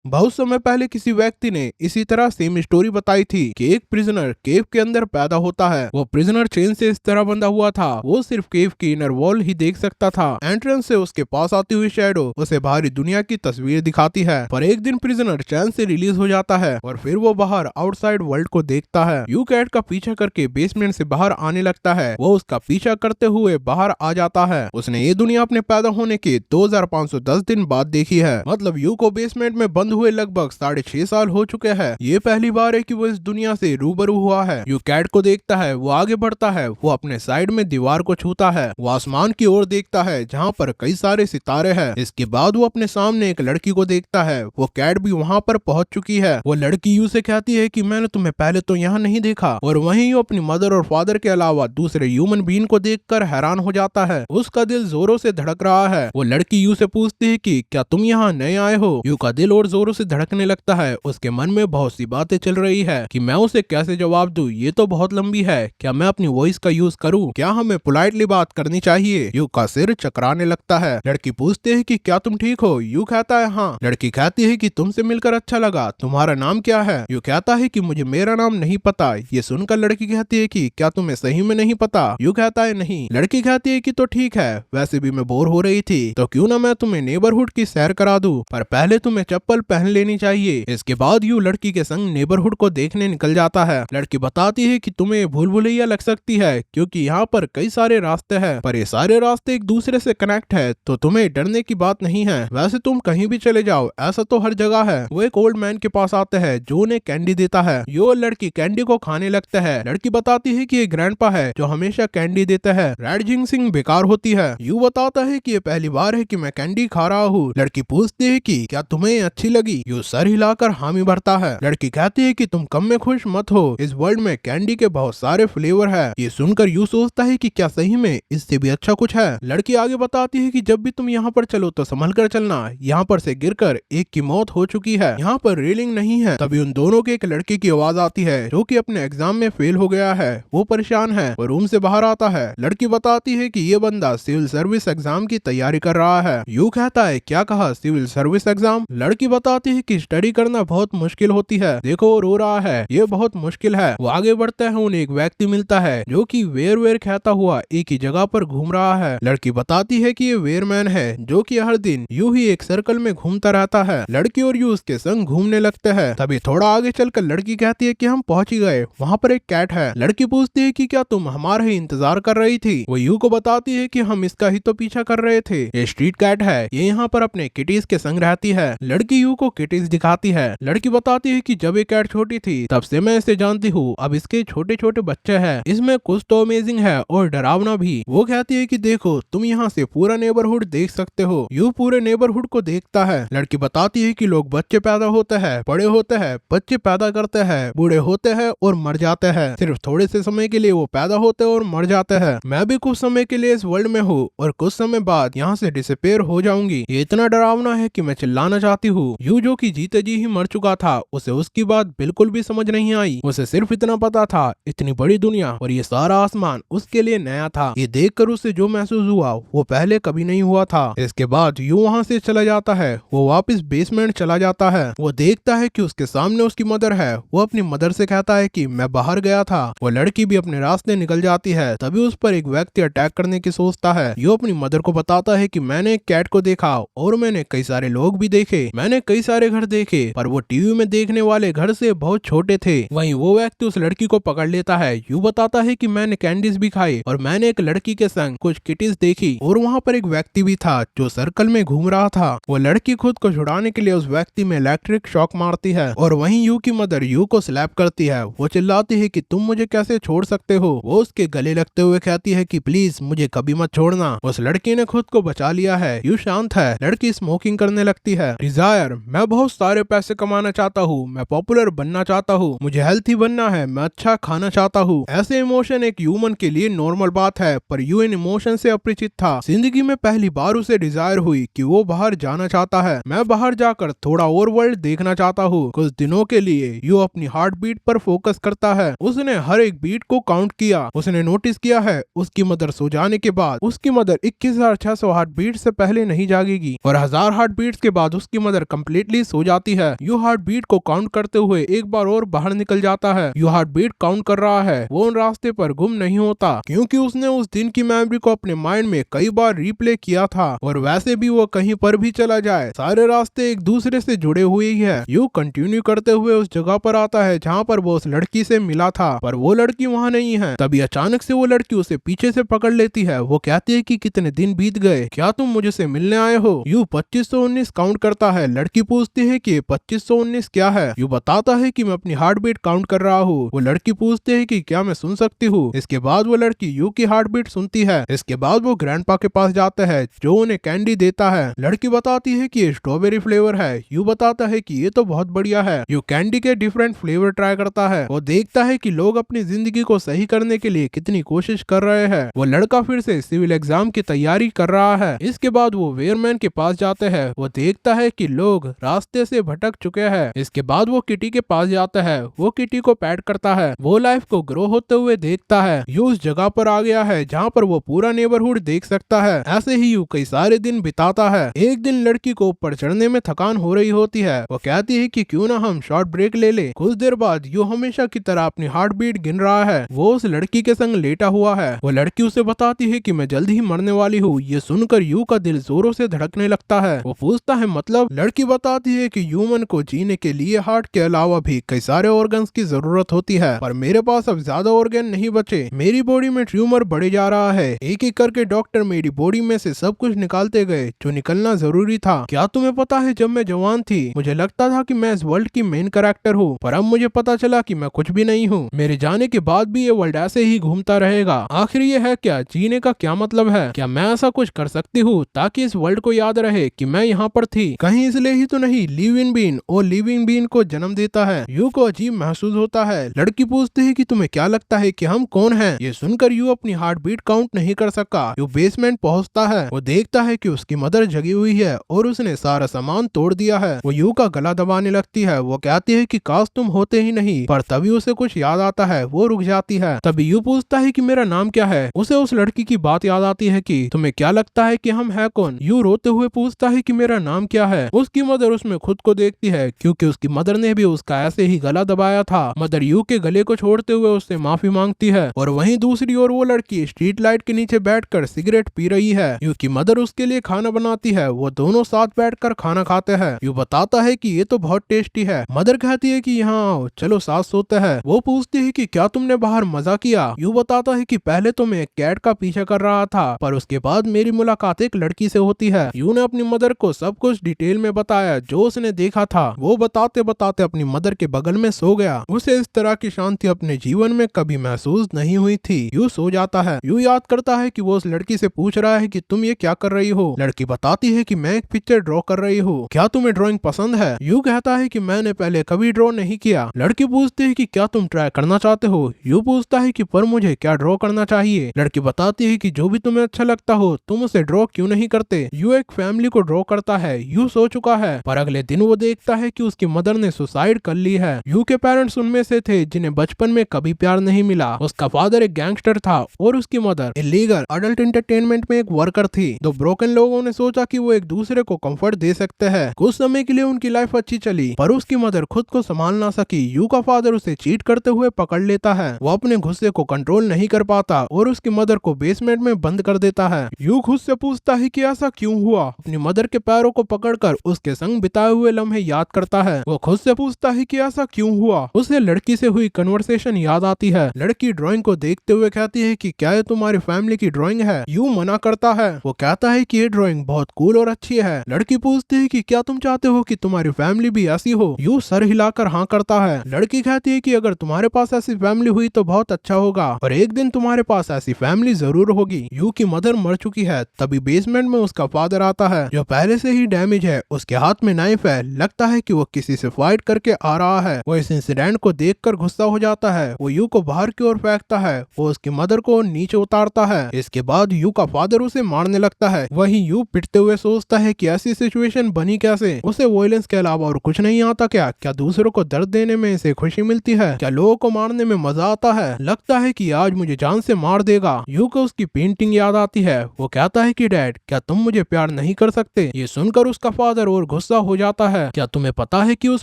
बहुत समय पहले किसी व्यक्ति ने इसी तरह सेम स्टोरी बताई थी कि एक प्रिजनर केव के अंदर पैदा होता है। वो प्रिजनर चेन से इस तरह बंधा हुआ था, वो सिर्फ केव की इनर वॉल ही देख सकता था। एंट्रेंस से उसके पास आती हुई शैडो उसे बाहरी दुनिया की तस्वीर दिखाती है। पर एक दिन प्रिजनर चैन से रिलीज हो जाता है और फिर वो बाहर आउटसाइड वर्ल्ड को देखता है। यू कैट का पीछा करके बेसमेंट से बाहर आने लगता है। वो उसका पीछा करते हुए बाहर आ जाता है। उसने ये दुनिया अपने पैदा होने के 2510 दिन बाद देखी है। मतलब यू को बेसमेंट में बंद हुए लगभग 6.5 साल हो चुके हैं। ये पहली बार है कि वो इस दुनिया से रूबरू हुआ है। यू कैट को देखता है, वो आगे बढ़ता है, वो अपने साइड में दीवार को छूता है, वो आसमान की ओर देखता है जहाँ पर कई सारे सितारे हैं। इसके बाद वो अपने सामने एक लड़की को देखता है। वो कैट भी वहाँ पर पहुँच चुकी है। वो लड़की यू से कहती है कि मैंने तुम्हें पहले तो यहाँ नहीं देखा, और वहीं यू अपनी मदर और फादर के अलावा दूसरे ह्यूमन बीइंग को देखकर हैरान हो जाता है। उसका दिल जोरों से धड़क रहा है। वो लड़की यू से पूछती है कि क्या तुम यहाँ नए आए हो। यू का दिल और जोरों से धड़कने लगता है। उसके मन में बहुत सी बातें चल रही है कि मैं उसे कैसे जवाब दूं, ये तो बहुत लंबी है। क्या मैं अपनी वॉइस का यूज करूं? क्या हमें पोलाइटली बात करनी चाहिए? यू का सिर चकराने लगता है। लड़की पूछती है कि क्या तुम ठीक हो? यू कहता है हाँ। लड़की कहती है कि तुमसे मिलकर अच्छा लगा, तुम्हारा नाम क्या है? यू कहता है कि मुझे मेरा नाम नहीं पता। ये सुनकर लड़की कहती है कि क्या तुम्हें सही में नहीं पता? यू कहता है नहीं। लड़की कहती है कि तो ठीक है, वैसे भी मैं बोर हो रही थी, तो क्यों ना मैं तुम्हें नेबरहुड की सैर करा दूं, पर पहले तुम्हें चप्पल पहन लेनी चाहिए। इसके बाद यू लड़की के संग नेबरहुड को देखने निकल जाता है। लड़की बताती है कि तुम्हें भूल भुलैया लग सकती है क्योंकि यहाँ पर कई सारे रास्ते हैं, पर ये सारे रास्ते एक दूसरे से कनेक्ट है, तो तुम्हें डरने की बात नहीं है। वैसे तुम कहीं भी चले जाओ, ऐसा तो हर जगह है। वो एक ओल्ड मैन के पास आते हैं जो उन्हें कैंडी देता है। यो लड़की कैंडी को खाने लगता है। लड़की बताती है कि ये ग्रैंडपा है जो हमेशा कैंडी देता है। रेड जिंक्सिंग बेकार होती है। यू बताता है कि ये पहली बार है कि मैं कैंडी खा रहा हूँ। लड़की पूछती है कि क्या तुम्हें अच्छी लगी? यू सर हिलाकर हामी भरता है। लड़की कहती है कि तुम कम में खुश मत हो, इस वर्ल्ड में कैंडी के बहुत सारे फ्लेवर है। ये सुनकर यू सोचता है कि क्या सही में इससे भी अच्छा कुछ है। लड़की आगे बताती है कि जब भी तुम यहाँ पर चलो तो संभल कर चलना, यहाँ पर से गिरकर एक की मौत हो चुकी है, यहाँ पर रेलिंग नहीं है। तभी उन दोनों के एक लड़के की आवाज आती है जो कि अपने एग्जाम में फेल हो गया है। वो परेशान है, वो रूम से बाहर आता है। लड़की बताती है कि ये बंदा सिविल सर्विस एग्जाम की तैयारी कर रहा है। यू कहता है क्या कहा? Civil service exam? लड़की बताती है कि स्टडी करना बहुत मुश्किल होती है, देखो वो रो रहा है, ये बहुत मुश्किल है। वो आगे बढ़ते हैं, उन्हें एक व्यक्ति मिलता है जो कि वेयर कहता हुआ एक ही जगह पर घूम रहा है। लड़की बताती है कि ये वेयरमैन है जो कि हर दिन यूं ही एक सर्कल में घूमता रहता है। लड़की और यू उसके संग घूमने लगते हैं। तभी थोड़ा आगे चलकर लड़की कहती है कि हम पहुंच ही गए, वहाँ पर एक कैट है। लड़की पूछती है कि क्या तुम हमारा ही इंतजार कर रही थी? वो यू को बताती है कि हम इसका ही तो पीछा कर रहे थे। ये स्ट्रीट कैट है, ये यहाँ पर अपने किटीज के संग रहती है। लड़की यू को किटीज दिखाती है। लड़की बताती है कि जब ये कैट छोटी थी तब से मैं इसे जानती हूँ, अब इसके छोटे छोटे बच्चे हैं, इसमें कुछ तो अमेजिंग है और डरावना भी। वो कहती है कि देखो तुम यहाँ से पूरा नेबरहुड देख सकते हो। यू पूरे नेबरहुड को देखता है। लड़की बताती है कि लोग बच्चे पैदा होते हैं, बड़े होते हैं, बच्चे पैदा करते हैं, बूढ़े होते हैं और मर जाते हैं। सिर्फ थोड़े से समय के लिए वो पैदा होते हैं और मर जाते हैं। मैं भी कुछ समय के लिए इस वर्ल्ड में हूँ और कुछ समय बाद यहाँ से डिसअपीयर हो जाऊंगी। ये इतना डरावना है कि मैं चिल्लाना चाहती हूँ। यू जो कि जीते जी ही मर चुका था, उसे उसकी बात बिल्कुल भी समझ नहीं आई। उसे सिर्फ इतना पता था इतनी बड़ी दुनिया और ये सारा आसमान उसके लिए नया था। ये देखकर उसे जो महसूस हुआ वो पहले कभी नहीं हुआ था। इसके बाद यू वहाँ से चला जाता है। वो वापस बेसमेंट चला जाता है। वो देखता है कि उसके सामने उसकी मदर है। वो अपनी मदर से कहता है कि मैं बाहर गया था। वो लड़की भी अपने रास्ते निकल जाती है। तभी उस पर एक व्यक्ति अटैक करने की सोचता है। यू अपनी मदर को बताता है कि मैंने एक कैट को देखा और मैंने कई सारे लोग भी देखे, मैंने कई सारे घर देखे, पर वो टीवी में देखने वाले घर से बहुत छोटे थे। वहीं वो व्यक्ति उस लड़की को पकड़ लेता है। यू बताता है कि मैंने कैंडीज भी खाई और मैंने एक लड़की के संग कुछ किटीज देखी और वहाँ पर एक व्यक्ति भी था जो सर्कल में घूम रहा था। वो लड़की खुद को छुड़ाने के लिए उस व्यक्ति में इलेक्ट्रिक शॉक मारती है और वहीं यू की मदर यू को स्लैप करती है। वो चिल्लाती है कि तुम मुझे कैसे छोड़ सकते हो। वो उसके गले लगते हुए कहती है कि प्लीज मुझे कभी मत छोड़ना। उस लड़की ने खुद को बचा लिया है। यू शांत है। लड़की स्मोकिंग करने लगती है। डिजायर, मैं बहुत सारे पैसे कमाना चाहता हूँ, मैं पॉपुलर बनना चाहता हूँ, मुझे हेल्थी बनना है, मैं अच्छा खाना चाहता हूँ। ऐसे इमोशन एक ह्यूमन के लिए नॉर्मल बात है, पर यू इन इमोशन से अपरिचित था। जिंदगी में पहली बार उसे डिजायर हुई कि वो बाहर जाना चाहता है। मैं बाहर जाकर थोड़ा और वर्ल्ड देखना चाहता हूँ। कुछ दिनों के लिए यू अपनी हार्ट बीट पर फोकस करता है। उसने हर एक बीट को काउंट किया। उसने नोटिस किया है उसकी मदर सो जाने के बाद उसकी मदर 21,600 हार्ट बीट से पहले नहीं जागेगी और 1000 हार्ट बीट्स के बाद उसकी मदर कंप्लीट कम्प्लीटली सो जाती है। यू हार्ट बीट को काउंट करते हुए एक बार और बाहर निकल जाता है। यू हार्ट बीट काउंट कर रहा है, वो उन रास्ते पर गुम नहीं होता क्योंकि उसने उस दिन की मेमोरी को अपने माइंड में कई बार रिप्ले किया था और वैसे भी वो कहीं पर भी चला जाए सारे रास्ते एक दूसरे से जुड़े हुए ही है। यू कंटिन्यू करते हुए उस जगह पर आता है जहाँ पर वो उस लड़की से मिला था, पर वो लड़की वहाँ नहीं है। तभी अचानक से वो लड़की उसे पीछे से पकड़ लेती है। वो कहती है कि कितने दिन बीत गए, क्या तुम मुझे से मिलने आए हो? यू 2519 काउंट करता है। लड़की पूछती है कि 2519 क्या है? यू बताता है कि मैं अपनी हार्ट बीट काउंट कर रहा हूँ। वो लड़की पूछती है कि क्या मैं सुन सकती हूँ? इसके बाद वो लड़की यू की हार्ट बीट सुनती है। इसके बाद वो ग्रैंडपा के पास जाता है जो उन्हें कैंडी देता है। लड़की बताती है कि ये स्ट्रॉबेरी फ्लेवर है। यू बताता है कि ये तो बहुत बढ़िया है। यू कैंडी के डिफरेंट फ्लेवर ट्राई करता है। वो देखता है कि लोग अपनी जिंदगी को सही करने के लिए कितनी कोशिश कर रहे हैं। वो लड़का फिर से सिविल एग्जाम की तैयारी कर रहा है। इसके बाद वो वेयरमैन के पास जाते हैं। वो देखता है कि लोग रास्ते से भटक चुके हैं। इसके बाद वो किटी के पास जाता है। वो किटी को पैट करता है। वो लाइफ को ग्रो होते हुए देखता है। यू उस जगह पर आ गया है जहाँ पर वो पूरा नेबरहुड देख सकता है। ऐसे ही यू कई सारे दिन बिताता है। एक दिन लड़की को ऊपर चढ़ने में थकान हो रही होती है। वो कहती है कि क्यों ना हम शॉर्ट ब्रेक ले ले। कुछ देर बाद यू हमेशा की तरह अपनी हार्ट बीट गिन रहा है। वो उस लड़की के संग लेटा हुआ है। वो लड़की उसे बताती है कि मैं जल्द ही मरने वाली हूँ। ये सुनकर यू का दिल जोरों से धड़कने लगता है। वो पूछता है मतलब? लड़की बताती है कि ह्यूमन को जीने के लिए हार्ट के अलावा भी कई सारे ऑर्गन्स की जरूरत होती है, पर मेरे पास अब ज्यादा ऑर्गन नहीं बचे। मेरी बॉडी में ट्यूमर बढ़े जा रहा है। एक एक करके डॉक्टर मेरी बॉडी में से सब कुछ निकालते गए जो निकलना जरूरी था। क्या तुम्हें पता है, जब मैं जवान थी मुझे लगता था कि मैं इस वर्ल्ड की मेन कैरेक्टर हूँ, पर अब मुझे पता चला कि मैं कुछ भी नहीं हूँ। मेरे जाने के बाद भी ये वर्ल्ड ऐसे ही घूमता रहेगा। आखिर ये है क्या? जीने का क्या मतलब है? क्या मैं ऐसा कुछ कर सकती हूँ ताकि इस वर्ल्ड को याद रहे कि मैं यहाँ पर थी? कहीं इसलिए ही तो नहीं लिविंग बीन और लिविंग बीन को जन्म देता है। यू को अजीब महसूस होता है। लड़की पूछती है कि तुम्हें क्या लगता है कि हम कौन हैं? ये सुनकर यू अपनी हार्ट बीट काउंट नहीं कर सका। यू बेसमेंट पहुंचता है। वो देखता है कि उसकी मदर जगी हुई है और उसने सारा सामान तोड़ दिया है। वो यू का गला दबाने लगती है। वो कहती है कि काश तुम होते ही नहीं, पर तभी उसे कुछ याद आता है। वो रुक जाती है। तभी यू पूछता है कि मेरा नाम क्या है? उसे उस लड़की की बात याद आती है कि तुम्हें क्या लगता है कि हम है कौन? यू रोते हुए पूछता है कि मेरा नाम क्या है? उसकी मदर उसमें खुद को देखती है क्योंकि उसकी मदर ने भी उसका ऐसे ही गला दबाया था। मदर यू के गले को छोड़ते हुए उससे माफी मांगती है और वहीं दूसरी ओर वो लड़की स्ट्रीट लाइट के नीचे बैठकर सिगरेट पी रही है। यू की मदर उसके लिए खाना बनाती है। वो दोनों साथ बैठकर खाना खाते हैं। यू बताता है कि ये तो बहुत टेस्टी है। मदर कहती है कि यहाँ आओ, चलो साथ सोते हैं। वो पूछती है कि क्या तुमने बाहर मजा किया? यू बताता है कि पहले तो मैं एक कैट का पीछा कर रहा था, पर उसके बाद मेरी मुलाकात एक लड़की से होती है। यू ने अपनी मदर को सब कुछ डिटेल में बताया जो उसने देखा था। वो बताते बताते अपनी मदर के बगल में सो गया। उसे इस तरह की शांति अपने जीवन में कभी महसूस नहीं हुई थी। यू सो जाता है। यू याद करता है कि वो उस लड़की से पूछ रहा है कि तुम ये क्या कर रही हो? लड़की बताती है कि मैं एक पिक्चर ड्रॉ कर रही हूँ, क्या तुम्हें ड्राइंग पसंद है? यू कहता है कि मैंने पहले कभी ड्रॉ नहीं किया। लड़की पूछती है कि क्या तुम ट्राई करना चाहते हो? यू पूछता है कि पर मुझे क्या ड्रॉ करना चाहिए? लड़की बताती है कि जो भी तुम्हें अच्छा लगता हो तुम उसे ड्रॉ क्यों नहीं करते? यू एक फैमिली को ड्रॉ करता है। यू सो चुका है, पर अगले दिन वो देखता है कि उसकी मदर ने सुसाइड कर ली है। यू के पेरेंट्स उनमें से थे जिन्हें बचपन में कभी प्यार नहीं मिला। उसका फादर एक गैंगस्टर था और उसकी मदर इलीगल अडल्ट एंटरटेनमेंट में एक वर्कर थी। दो ब्रोकन लोगों ने सोचा कि वो एक दूसरे को कंफर्ट दे सकते हैं। कुछ समय के लिए उनकी लाइफ अच्छी चली, पर उसकी मदर खुद को संभाल ना सकी। यू का फादर उसे चीट करते हुए पकड़ लेता है। वो अपने गुस्से को कंट्रोल नहीं कर पाता और उसकी मदर को बेसमेंट में बंद कर देता है। यू खुद से पूछता है कि ऐसा क्यों हुआ? अपनी मदर के पैरों को पकड़कर उसके संग बिताए हुए लम्हे याद करता है। वो खुद से पूछता है कि ऐसा क्यों हुआ? उसे लड़की से हुई कन्वर्सेशन याद आती है। लड़की ड्राइंग को देखते हुए कहती है कि क्या ये तुम्हारी फैमिली की ड्राइंग है? यू मना करता है। वो कहता है कि ये ड्राइंग बहुत कूल और अच्छी है। लड़की पूछती है कि क्या तुम चाहते हो कि तुम्हारी फैमिली भी ऐसी हो? यू सर हिलाकर हाँ करता है। लड़की कहती है कि अगर तुम्हारे पास ऐसी फैमिली हुई तो बहुत अच्छा होगा और एक दिन तुम्हारे पास ऐसी फैमिली जरूर होगी। यू की मदर मर चुकी है। तभी बेसमेंट में उसका फादर आता है जो पहले से ही डैमेज है। उसके हाथ में नाइफ है। लगता है कि वो किसी से फाइट करके आ रहा है। वो इस इंसिडेंट को देखकर गुस्सा हो जाता है। वो यू को बाहर की ओर फेंकता है। वो उसकी मदर को नीचे उतारता है। इसके बाद यू का फादर उसे मारने लगता है। वहीं यू पिटते हुए सोचता है कि ऐसी सिचुएशन बनी कैसे? उसे वॉयलेंस के अलावा और कुछ नहीं आता क्या? क्या दूसरों को दर्द देने में इसे खुशी मिलती है? क्या लोगों को मारने में मजा आता है? लगता है कि आज मुझे जान से मार देगा। यू को उसकी पेंटिंग याद आती है। वो कहता है कि डैड क्या तुम मुझे प्यार नहीं कर सकते? ये सुनकर उसका फादर और गुस्सा हो जाता है। क्या तुम्हें पता है कि उस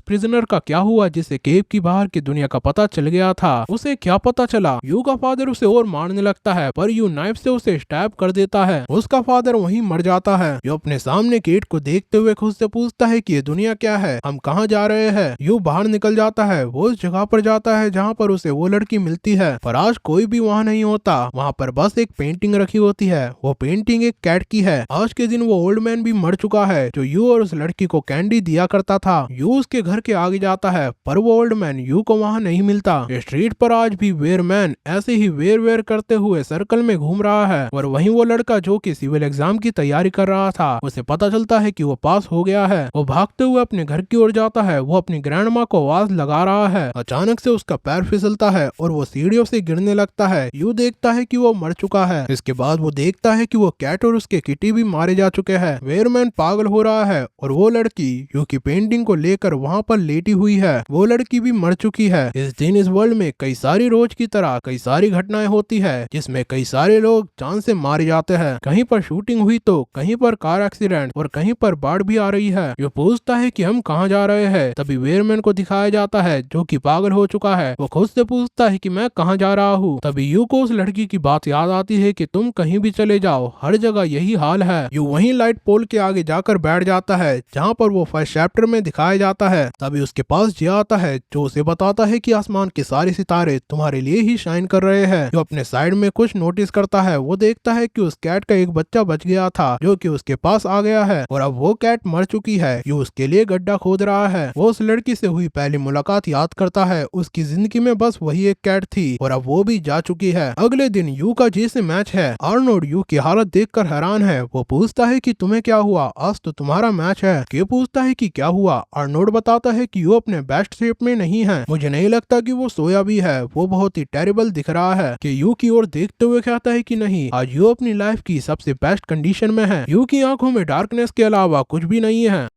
प्रिजनर का क्या हुआ जिसे केव की बाहर की दुनिया का पता चल गया था? उसे क्या पता चला? यू का फादर उसे और मारने लगता है, पर यू नाइफ से उसे स्टैब कर देता है। उसका फादर वहीं मर जाता है। यू अपने सामने केट को देखते हुए खुद से पूछता है कि ये दुनिया क्या है, हम कहाँ जा रहे हैं। यू बाहर निकल जाता है। वो उस जगह पर जाता है जहाँ पर उसे वो लड़की मिलती है, पर आज कोई भी वहाँ नहीं होता। वहाँ पर बस एक पेंटिंग रखी होती है। वो पेंटिंग एक कैट की है। आज के दिन वो ओल्ड मैन भी मर चुका है जो यू और उस लड़की को कैंडी दिया करता था। यू उसके घर के आगे जाता है, पर वो ओल्ड मैन यू को वहाँ नहीं मिलता। स्ट्रीट पर आज भी वेयर मैन ऐसे ही वेयर करते हुए सर्कल में घूम रहा है, और वहीं वो लड़का जो कि सिविल एग्जाम की तैयारी कर रहा था, उसे पता चलता है कि वो पास हो गया है। वो भागते हुए अपने घर की ओर जाता है। वो अपनी ग्रैंड माँ को आवाज लगा रहा है। अचानक से उसका पैर फिसलता है और वो सीढ़ियों से गिरने लगता है। यू देखता है कि वो मर चुका है। इसके बाद वो देखता है कि वो कैट और उसके किटी भी मारे जा चुके हैं। वेयरमैन पागल हो रहा है और वो लड़की यू की पेंटिंग को लेकर वहाँ पर लेटी हुई है। वो लड़की भी मर चुकी है। इस दिन इस वर्ल्ड में कई सारी रोज की तरह कई सारी घटनाएं होती है, जिसमें कई सारे लोग जान से मारे जाते हैं। कहीं पर शूटिंग हुई तो कहीं पर कार एक्सीडेंट और कहीं पर बाढ़ भी आ रही है। यू पूछता है कि हम कहाँ जा रहे हैं। तभी वेयरमैन को दिखाया जाता है जो कि पागल हो चुका है। वो खुद से पूछता है कि मैं कहाँ जा रहा हूँ। तभी यू को उस लड़की की बात याद आती है कि तुम कहीं भी चले जाओ, हर जगह यही हाल है। यू वहीं लाइट पोल के आगे जाकर बैठ जाता है जहाँ पर वो फर्स्ट चैप्टर में दिखाया जाता है। तभी उसके पास जिया आता है जो उसे बताता है कि आसमान के सारे सितारे तुम्हारे लिए ही शाइन कर रहे हैं। जो अपने साइड में कुछ नोटिस करता है। वो देखता है कि उस कैट का एक बच्चा बच गया था जो कि उसके पास आ गया है, और अब वो कैट मर चुकी है। यू उसके लिए गड्ढा खोद रहा है। वो उस लड़की से हुई पहली मुलाकात याद करता है। उसकी जिंदगी में बस वही एक कैट थी और अब वो भी जा चुकी है। अगले दिन यू का जी से मैच है। आर्नोल्ड यू की हालत देखकर हैरान है। वो पूछता है कि तुम्हें क्या हुआ, आज तो तुम्हारा मैच है। के पूछता है कि क्या हुआ। आर्नोल्ड बताता है कि यू अपने बेस्ट शेप में नहीं है। मुझे नहीं लगता कि वो सोया भी है। वो बहुत ही टेरिबल दिख रहा है। कि यू की ओर देखते हुए कहता है कि नहीं, आज यू अपनी लाइफ की सबसे बेस्ट कंडीशन में है। यू की आंखों में डार्कनेस के अलावा कुछ भी नहीं है।